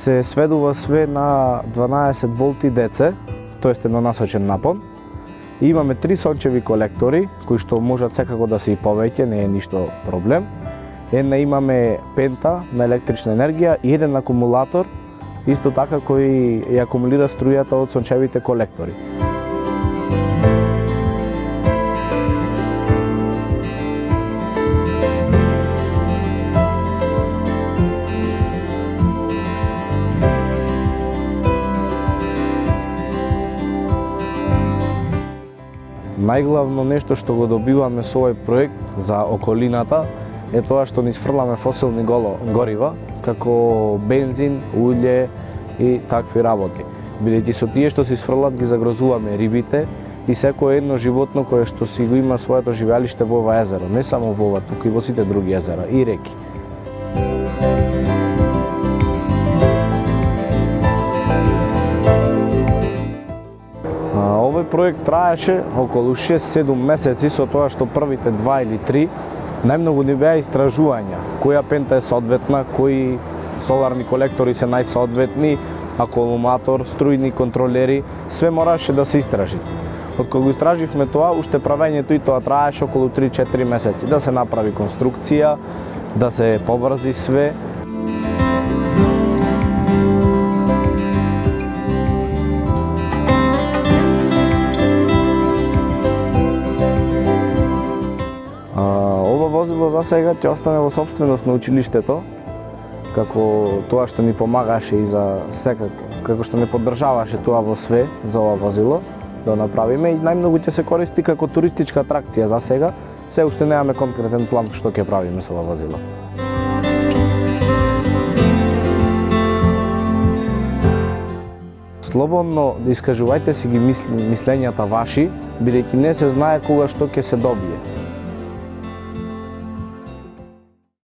се сведува све на 12 волти ДЦ, тоест еднонасочен напон. И имаме 3 сончеви колектори, кои што можат секако да се и повеќе, не е ништо проблем. Една имаме пента на електрична енергија и еден акумулатор, исто така кој ја акумулира струјата од сончевите колектори. Најглавно нешто што го добиваме со овој проект за околината е тоа што ни сфрламе фосилни горива, како бензин, уље и такви работи. Бидејќи со тие што се сфрлат ги загрозуваме рибите и секое едно животно кое што си го има своето живеалиште во ова езеро, не само во ова, туку и во сите други езера и реки. Овој проект траеше околу 6-7 месеци, со тоа што првите 2 или 3 најмногу ни беа истражувања, која пента е соодветна, кои соларни колектори се најсоодветни, акумулатор, струјни контролери, све мораше да се истражи. Откога го истраживме тоа, уште правењето и тоа траеше околу 3-4 месеци, да се направи конструкција, да се поврзи све. Ова возило за сега ќе остане во сопственост на училиштето, како тоа што ни помагаше и за секако, како што не поддржаваше тоа во све за ова возило да направиме и најмногу ќе се користи како туристичка атракција за сега, се уште немаме конкретен план што ќе правиме со ова возило. Слободно да искажувајте си ги мислењата ваши, бидејќи не се знае кога што ќе се добие.